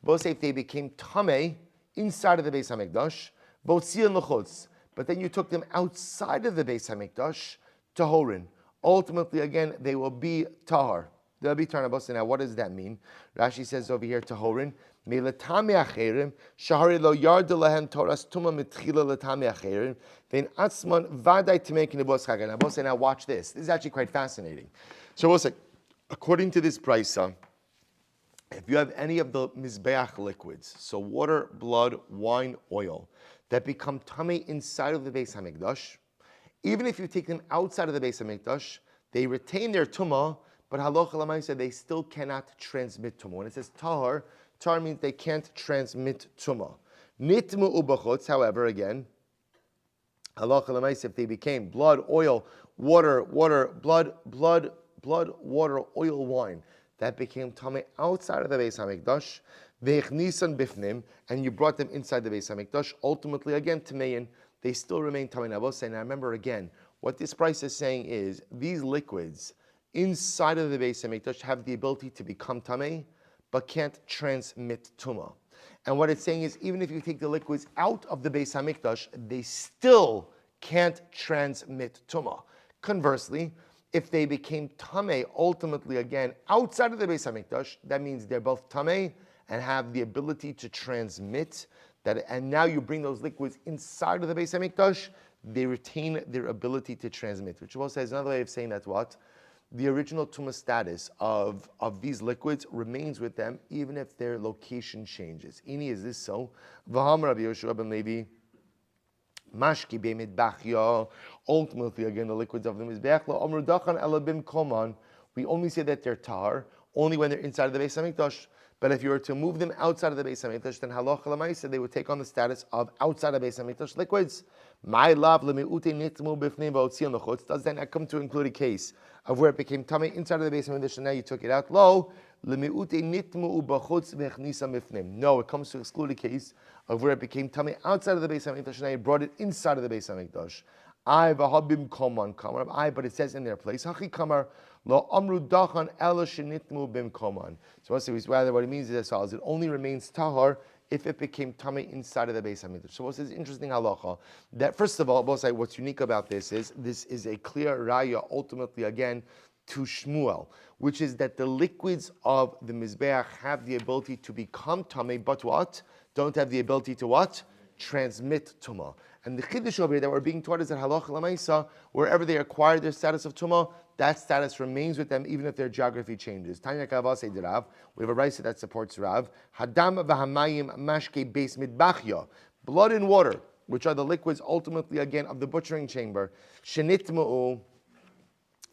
Speaker 1: Both say if they became tamei inside of the Beis Hamikdash, both si and lechutz. But then you took them outside of the Beis Hamikdash, tahorin. Ultimately, again, they will be tahar. They'll be tarnabos. Now, what does that mean? Rashi says over here, tahorin. Me'letame acherim, shahari lo yarda lahem toras tuma mitchila letame acherim, then atzman vaday tamei kinebos chagan. Now, both say, now watch this. This is actually quite fascinating. So, we'll say, according to this brisa, if you have any of the mizbeach liquids, so water, blood, wine, oil, that become tamei inside of the Beis Hamikdash, even if you take them outside of the Beis Hamikdash, they retain their tumah, but halacha l'maaseh they still cannot transmit tumah. When it says tahar, tahar means they can't transmit tumah. Nitmu ubachutz, however, again, halacha l'maaseh if they became blood, oil, water, blood, water, oil, wine, that became tamei outside of the Beis Hamikdash, ve'echnisan bifnim, and you brought them inside the Beis Hamikdash. Ultimately, again, tamein, they still remain tamei. Now, now remember again, what this price is saying is these liquids inside of the Beis Hamikdash have the ability to become tamei, but can't transmit tumah. And what it's saying is even if you take the liquids out of the Beis Hamikdash, they still can't transmit tumah. Conversely, if they became tamei, ultimately again outside of the Beis Hamikdash, that means they're both tamei and have the ability to transmit that. And now you bring those liquids inside of the Beis Hamikdash, they retain their ability to transmit. Which also has another way of saying that what the original tumah status of these liquids remains with them even if their location changes. Ini, is this so? V'ham Rabbi Yoshua ben Levi. Mashki be'midbachya. Ultimately, again, the liquids of the mizbeach lo amru dachan elabim koman. We only say that they're tar only when they're inside of the Beis Hamikdash. But if you were to move them outside of the Beis Hamikdash, then halacha l'maaseh they would take on the status of outside of Beis Hamikdash liquids. My love lemiute nitmu b'fnei v'otzion l'chutz. Does that not come to include a case of where it became tamei inside of the Beis Hamikdash and now you took it out? Lo lemiute nitmu b'chutz v'echnisa b'fnim. No, it comes to exclude a case of where it became tamei outside of the Beis Hamikdash and now you brought it inside of the Beis Hamikdash. I v'habim koman kamar. I, but it says in their place hachi kamar lo amru dachan ela shenitmu bim koman. So rather what it means is as follows: it only remains tahar if it became tamei inside of the Beis Hamikdash. So what's this interesting halacha? That first of all, what's unique about this is a clear raya ultimately again to Shmuel, which is that the liquids of the mizbeach have the ability to become tamei, but what? Don't have the ability to what? Transmit tumah. And the chiddush over here that we're being taught is that halacha l'maisa, wherever they acquire their status of tumah, that status remains with them even if their geography changes. Tanya Kavase de Rav, we have a brisa that supports Rav. Hadam v'hamayim mashke beis midbachya, blood and water, which are the liquids ultimately again of the butchering chamber. Shenitmu'u,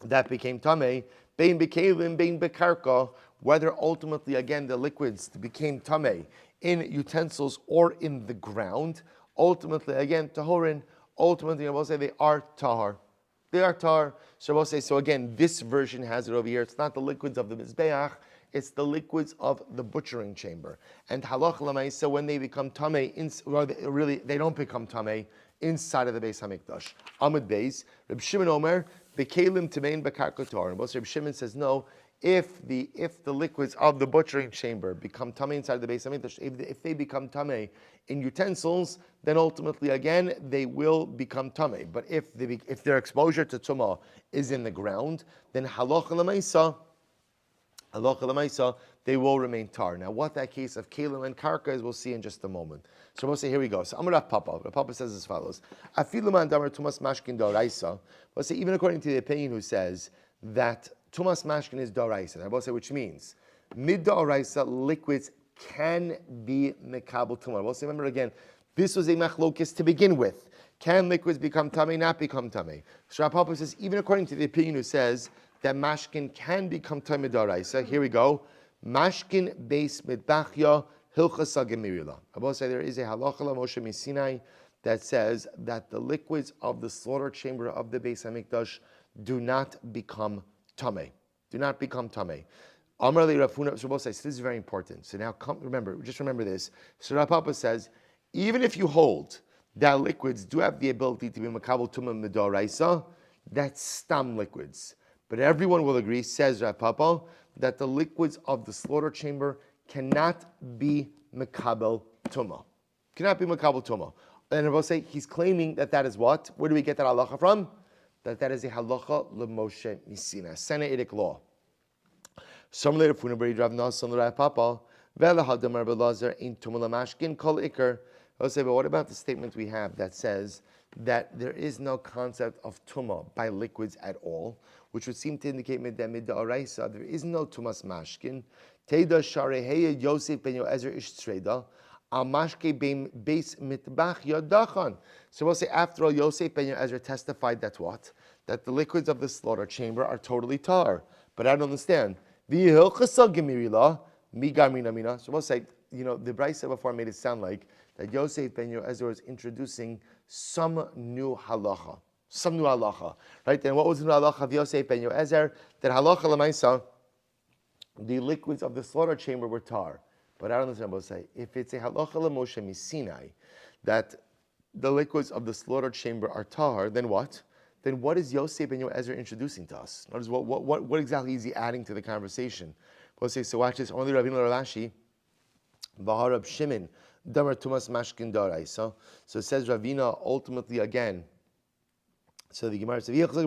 Speaker 1: that became tamei, bein bekelim, bein bekarka, whether ultimately again the liquids became tamei in utensils or in the ground. Ultimately, again, tahorin, ultimately, I will say they are tahar. They are tahar. So I will say, so again, this version has it over here. It's not the liquids of the mizbeach, it's the liquids of the butchering chamber. And halach l'maisa, when they become tamei, really, they don't become tamei inside of the Beis Hamikdash. Amud Beis, Reb Shimon Omer, bekelim tamein bekarka tahar. And Reb Shimon says, no, if the liquids of the butchering chamber become tamei inside the Beis Hamikdash, if they become tamei in utensils, then ultimately again they will become tamei. But if their exposure to tumah is in the ground, then halacha l'maisa, they will remain tar. Now, what that case of kelim and karka is, we'll see in just a moment. So we'll say, here we go. So Amar Rav Papa. Rav Papa says as follows: Afilu man damar tumas mashkin doraisa. We'll say even according to the opinion who says that tumas mashkin is doraisa. I will say which means mid doraisa liquids can be mekabel tumah. We'll say remember again, this was a machlokis to begin with. Can liquids become tamei, not become tamei? So Rav Papa says even according to the opinion who says that mashkin can become tamei doraisa. Here we go. Mashkin beis midbachya hilchas agemirila. I will say there is a halacha la Moshe Misinai that says that the liquids of the slaughter chamber of the Beis Hamikdash do not become tamei. Do not become tamei. Amar li Rav Huna, so both says this is very important. So now remember this. So Rav Papa says, even if you hold that liquids do have the ability to be makabel tumah midoraisa, that's stam liquids. But everyone will agree, says Rav Papa, that the liquids of the slaughter chamber cannot be makabel tumah. Cannot be makabel tumah. And I will say he's claiming that that is what? Where do we get that halacha from? That is a halacha l'Moshe Misina, Sinaitic law. Some later funabri Rav Nasan Rav Papa vela hadamar belazer in tumah lamashkin kol ikar. I will say, but what about the statement we have that says that there is no concept of tumah by liquids at all, which would seem to indicate midda oraisa there is no tumas mashkin. Teda shareheya Yosef ben Yoezer ish tzreda. Al mashke beis mitbach yadachan. So we'll say, after all, Yosef ben Yoezer testified that what? That the liquids of the slaughter chamber are totally tar. But I don't understand. So we'll say, the Brisa before made it sound like that Yosef ben Yoezer was introducing some new halacha. Right? And what was the new halacha of Yosef ben Yoezer? That halacha l'maisa, the liquids of the slaughter chamber were tar. But I don't understand what to say. If it's a halacha l'Moshe Misinai, that the liquids of the slaughter chamber are tar, then what? Then what is Yosef ben Yoezer introducing to us? Notice what exactly is he adding to the conversation? We'll say, so watch this. Only Ravina Rashi, V'harab Shimon, Damar Tumas Mashkin Daraisa. So it says Ravina ultimately again. So the Gemara says, so both say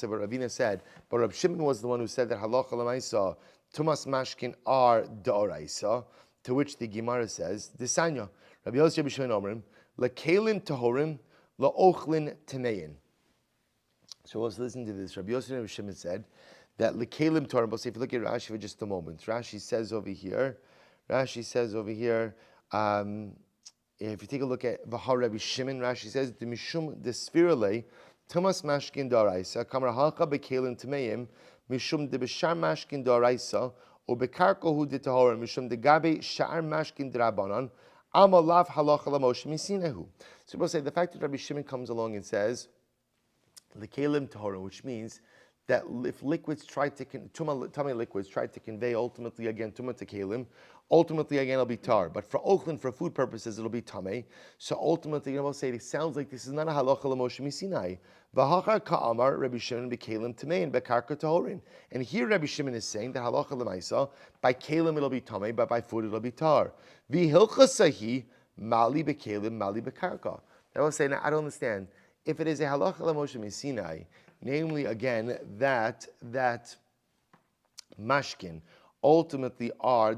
Speaker 1: what Ravina said, but Rab Shimon was the one who said that halacha l'maisa tumas mashkin are d'oraisa, to which the Gemara says, Desanya, Rabbi Yosef Rabbi Shimon Omrim, le'kelim tahorim, le'ochlin tamein. So let's listen to this. Rabbi Yosef Rabbi Shimon said that le'kelim tahorim, but if you look at Rashi for just a moment, Rashi says over here, if you take a look at V'har Rabbi Shimon, Rashi says, "The mishum the spherale tumas mashkin daraisa kamar halcha bekelim tameim mishum de b'shar mashkin daraisa or bekarko hu de tahora mishum de gabe shar mashkin drabanan amalav halacha l'Moshe misinehu." So we'll say the fact that Rabbi Shimon comes along and says the kelim tahora, which means that if liquids try to tummy liquids try to convey ultimately again tumah to kelim, ultimately again it'll be tar. But for ochlin, for food purposes, it'll be tamei. So ultimately, we'll say it sounds like this is not a halacha l'Moshe Misinai. V'hachar ka'amar Rabbi Shimon bekelim tamei and bekarka tahorin. And here Rabbi Shimon is saying that halacha l'maisa by kelim it'll be tamei, but by food it'll be tar. V'hilchasahi mali bekelim mali bekarka. I will say now I don't understand if it is a halacha l'Moshe Misinai. Namely, again, that mashkin ultimately are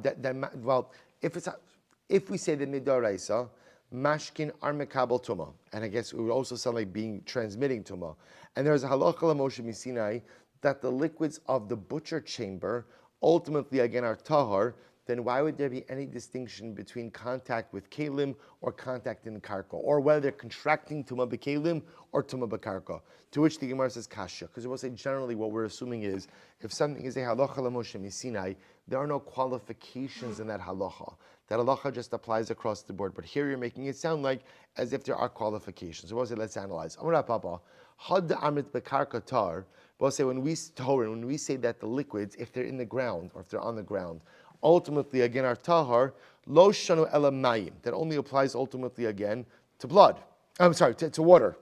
Speaker 1: if we say the midaraisa, mashkin are mekabel tuma, and I guess it would also sound like transmitting tuma. And there's a halacha l'Moshe Misinai that the liquids of the butcher chamber ultimately again are tahar. Then why would there be any distinction between contact with kalim or contact in karka, or whether they're contracting tuma b'kalim or tuma b'karka? To which the Gemara says kasha, because we'll say generally what we're assuming is if something is a halacha l'Moshe Misinai, there are no qualifications in that halacha. That halacha just applies across the board. But here you're making it sound like as if there are qualifications. So we'll say let's analyze. Amar Papa, had amrit b'karka tar. We'll say when we say that the liquids, if they're in the ground or if they're on the ground, ultimately again our tahar lo shanu ela mayim, that only applies ultimately again to blood. I'm sorry, to water.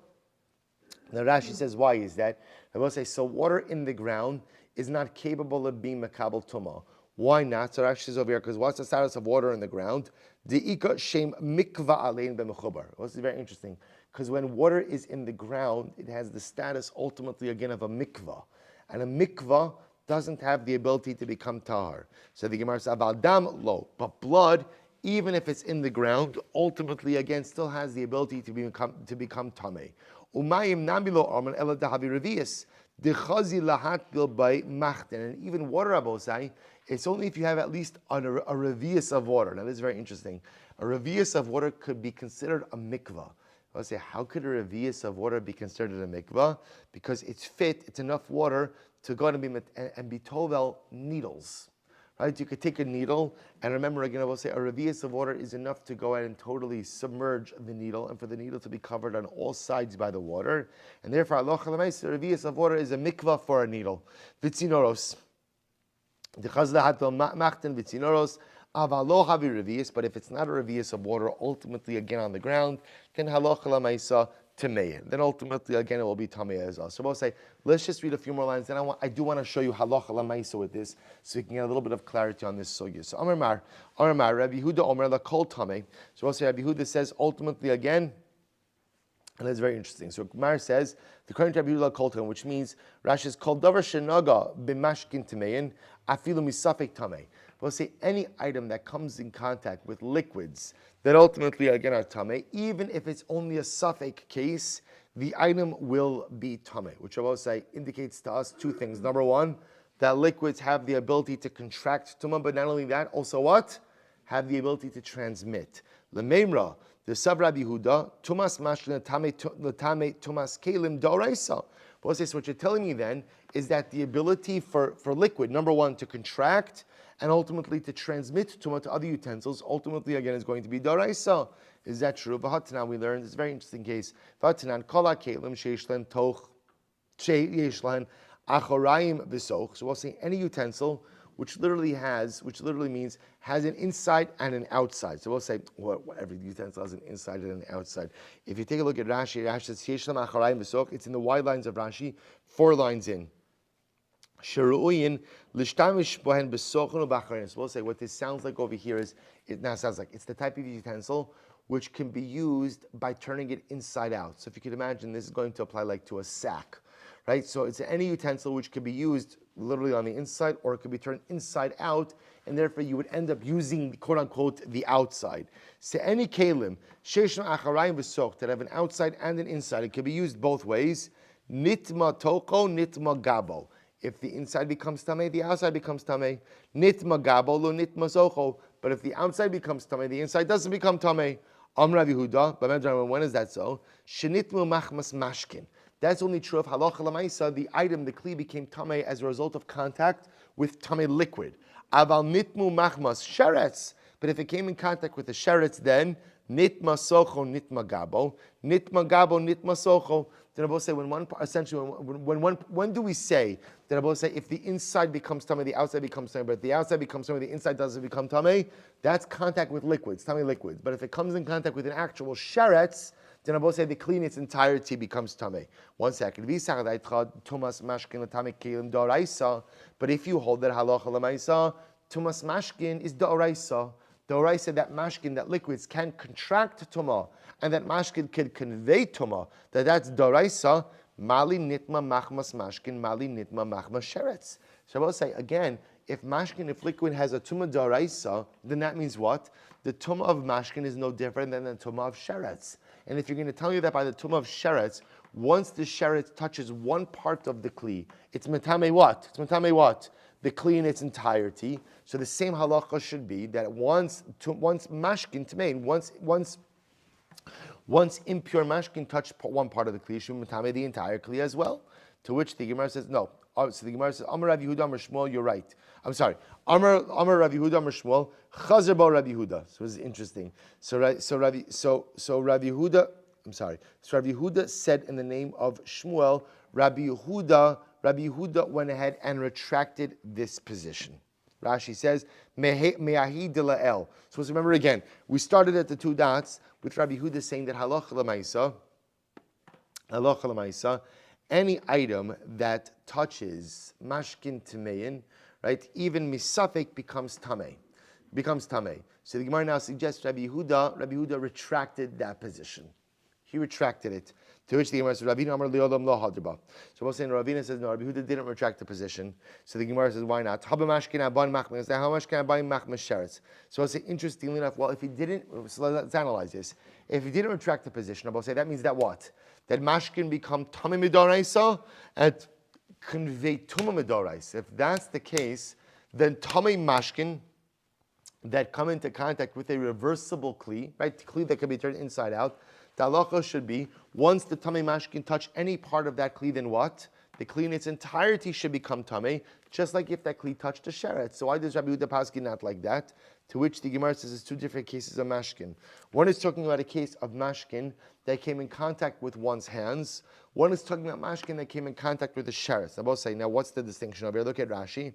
Speaker 1: Now Rashi says why is that? I will say so water in the ground is not capable of being makabel tuma. Why not? So Rashi says over here because what's the status of water in the ground? Deika shem mikva alein b'mechubar. This is very interesting because when water is in the ground, it has the status ultimately again of a mikvah, and a mikvah doesn't have the ability to become tahar. So the Gemara says, "Aval dam lo," but blood, even if it's in the ground, ultimately again still has the ability to become tamei. Umayim namilo arman ela dahavi revius dechazi lahat bilbay machten, and even water abosai. It's only if you have at least a revius of water. Now this is very interesting. A revius of water could be considered a mikvah. I'll say, how could a revius of water be considered a mikvah? Because it's enough water to go and be tovel needles, right? You could take a needle, and remember again, I will say a revius of water is enough to go ahead and totally submerge the needle, and for the needle to be covered on all sides by the water, and therefore, Allah Chalamais, the revius of water is a mikvah for a needle. Vitzinoros. The chazla hatel machten vitzinoros Avalo havi revius, but if it's not a revius of water, ultimately again on the ground, then halacha lamaisa tamein. Then ultimately again it will be tamei as well. So we'll say, let's just read a few more lines. Then I do want to show you halacha lamaisa with this, so we can get a little bit of clarity on this sugya. So Amar Mar, Rabbi Yehuda Omer la kol tamei. So we'll say Rabbi Yehuda says ultimately again. And that's very interesting. So Gemara says, the current Rabbi Yehuda kol tamei, which means Rashi is called davar shenaga b'mashkin tamein afilu misafek tamei. We'll say any item that comes in contact with liquids that ultimately again are tamei, even if it's only a suffix case, the item will be tamei, which I will say indicates to us two things. Number one, that liquids have the ability to contract tumah, but not only that, also what? Have the ability to transmit. Lememra, the Sav Rabbi Yehuda, tumas mashkin l'tamei tumas kelim d'oraisa. We'll say, so what you're telling me then is that the ability for liquid, number one, to contract, and ultimately to transmit tumah to other utensils, ultimately again is going to be daraisa. Is that true? V'hatanan, we learned, it's a very interesting case. V'hatanan, kol ha'kelim sheishlen toch, sheishlen achorayim v'soch. So we'll say any utensil which literally means has an inside and an outside. So we'll say, every utensil has an inside and an outside. If you take a look at Rashi, says sheishlen achorayim v'soch. It's in the wide lines of Rashi, 4 lines in. Sheru'uyin l'shtamish bohen b'sochon u'b'acharayin. So we'll say what this sounds like over here is, it now sounds like it's the type of utensil which can be used by turning it inside out. So if you could imagine, this is going to apply like to a sack, right? So it's any utensil which can be used literally on the inside, or it could be turned inside out, and therefore you would end up using, quote unquote, the outside. So any kalim sheishon acharayim v'soch that have an outside and an inside, it can be used both ways. Nitma toko, nitma gabo. If the inside becomes tamei, the outside becomes tamei. Nitma gabo lo nitma zocho. But if the outside becomes tamei, the inside doesn't become tamei. Rav Yehuda, but when is that so? Shenitmu machmas mashkin. That's only true of halacha lamaisa. The item, the kli, became tamei as a result of contact with tamei liquid. Aval nitmu machmas sheretz. But if it came in contact with the sheretz, then nitma socho, nitma gabo, nitma gabo, nitma socho. Then Rabbi say when do we say that Rabbi say if the inside becomes tamei, the outside becomes tamei, but if the outside becomes tamei, the inside doesn't become tamei? That's contact with liquids, tamei liquids. But if it comes in contact with an actual sheretz, then Rabbi say the kli in its entirety becomes tamei. 1 second. But if you hold that halacha lemaisa, tumas mashkin is da'oraisa. The Orai said that mashkin, that liquids can contract tumah, and that mashkin can convey tumah, that's doraisa, mali nitma machmas mashkin, mali nitma machmas sheretz. So I will say again, if liquid has a tumah doraisa, then that means what? The tumah of mashkin is no different than the tumah of sheretz. And if you're going to tell you that by the tumah of sheretz, once the sheretz touches one part of the kli, it's metame what? It's metame what? The kli in its entirety. So the same halacha should be that once mashkin tamein, once impure mashkin touch one part of the kli, should metame the entire kli as well. To which the Gemara says no. So the Gemara says, Amar Rav Yehuda, Amar Shmuel, you're right. I'm sorry. Amar Rav Yehuda, Amar Shmuel, Chazer bo Rav Yehuda. So this is interesting. So Rav Yehuda said in the name of Shmuel, Rabbi Yehuda went ahead and retracted this position. Rashi says, Me'ahi de la'el. So let's remember again, we started at the 2 dots with Rabbi Yehuda saying that halacha l'maisa, any item that touches mashkin tamein, right, even misafek becomes tamei. So the Gemara now suggests Rabbi Yehuda retracted that position. He retracted it. To which the Gemara says, Ravina Amar Leolam Lo Hadrba. So we're saying Ravina says, no, Rabbi Yehuda didn't retract the position. So the Gemara says, why not? How much can I buy machmas sheretz? So I'll say, interestingly enough, well, if he didn't, so let's analyze this. If he didn't retract the position, I'll say, that means that what? That mashkin become tamei midoraisa and convey tumah midoraisa. If that's the case, then tamei mashkin that come into contact with a reversible kli, right? Kli that can be turned inside out. The halacha should be, once the tamei mashkin touch any part of that kli, then what? The kli in its entirety should become tamei, just like if that kli touched a sheret. So why does Rabbi Yehuda Paskin not like that? To which the Gemara says it's 2 different cases of mashkin. One is talking about a case of mashkin that came in contact with one's hands. One is talking about mashkin that came in contact with the sheret. I both say, now what's the distinction over here? Look at Rashi.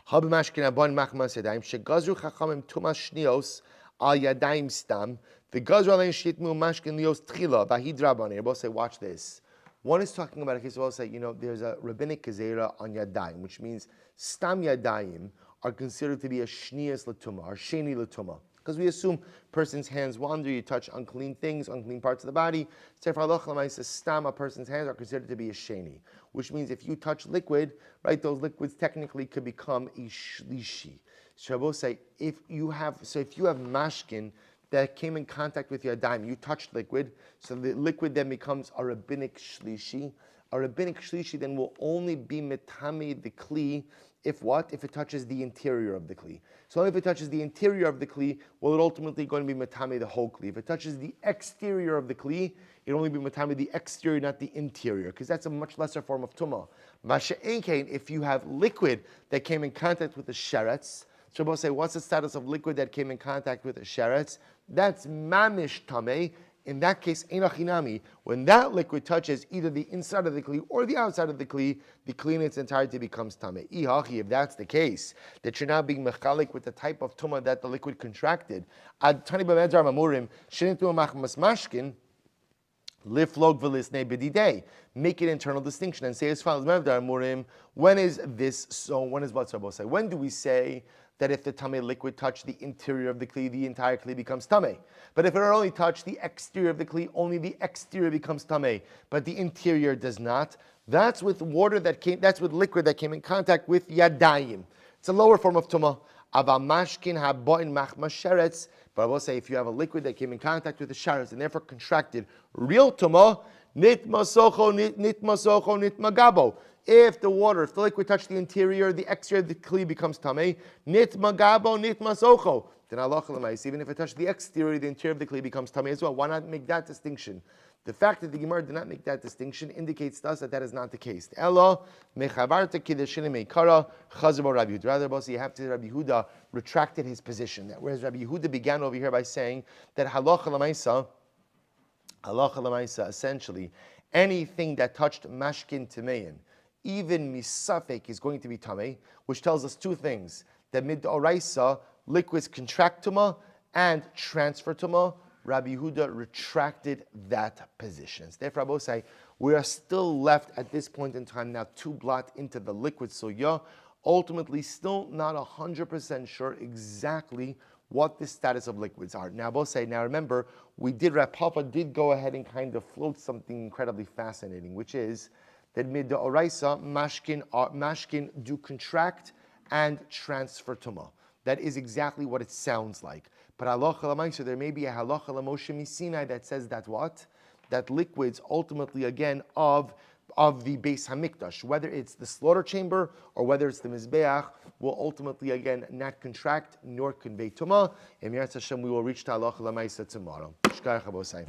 Speaker 1: Hab mashkin abon machmas yadayim shegazru chachamim tumas shnios al yadayim stam. The gazru alein shitmu mashkin lios tchila v'hidra bani. Both say, watch this. One is talking about a case of say, there's a rabbinic gezerah on yadayim, which means stam yadayim are considered to be a shnias latuma or sheni latuma. Because we assume person's hands wander, you touch unclean things, unclean parts of the body. Sefer Halacha L'mai says stam, a person's hands are considered to be a sheni, which means if you touch liquid, right, those liquids technically could become a shlishi. So I will say, if you have mashkin that came in contact with your dime, you touched liquid, so the liquid then becomes a rabbinic shlishi. A rabbinic shlishi then will only be metame the kli if what? If it touches the interior of the kli. So only if it touches the interior of the kli, will it ultimately going to be metame the whole kli. If it touches the exterior of the kli, it will only be metame the exterior, not the interior, because that's a much lesser form of tumah. Masha'enkein, if you have liquid that came in contact with the sheretz, so we'll say, what's the status of liquid that came in contact with the sheretz? That's mamish tameh. In that case, einachinami, when that liquid touches either the inside of the kli or the outside of the kli in its entirety becomes tameh. Ihachi, if that's the case, that you're now being mechalik with the type of tumah that the liquid contracted. Ad tani b'medzar mamurim shenitu machmas mashkin liflog v'lisnei b'didei. Make an internal distinction and say as follows: when is this so? When is what Rabbi say? When do we say that if the tameh liquid touched the interior of the kli, the entire kli becomes tameh? But if it only touched the exterior of the kli, only the exterior becomes tameh, but the interior does not. That's with that's with liquid that came in contact with yadayim. It's a lower form of tumah. Avamashkin haboin machmas sheretz. But I will say, if you have a liquid that came in contact with the sheretz and therefore contracted real tumah, nitmasocho nitmagabo. If the liquid touched the interior, the exterior of the kli becomes tameh. Nitmagabo nitmasocho. Then halacha l'mais, even if it touched the exterior, the interior of the kli becomes tameh as well. Why not make that distinction? The fact that the Gemara did not make that distinction indicates to us that is not the case. Ella mechavarta kiddushin meikara chazar Rabbi Yehuda. Rather, you have to Rabbi Yehuda retracted his position. Whereas Rabbi Yehuda began over here by saying that halacha l'maisa, essentially, anything that touched mashkin tamein, even misafek, is going to be tamei, which tells us two things: that mid-oraisa liquids contract tumah and transfer tumah. Rabbi Yehuda retracted that position. Therefore, Rabbi say we are still left at this point in time now 2 blot into the liquid sugya, ultimately still not 100% sure exactly what the status of liquids are. Now, remember, Rav Papa did go ahead and kind of float something incredibly fascinating, which is that mid-oraisa mashkin do contract and transfer tumah. That is exactly what it sounds like. But halacha l'maisa, there may be a halacha l'Moshe Misinai that says that what? That liquids ultimately, again, of the Beis Hamikdash, whether it's the slaughter chamber or whether it's the Mizbeach, will ultimately, again, not contract nor convey tumah. And Yirtzeh Hashem, we will reach to halacha l'maisa tomorrow. Shkar Chabosai.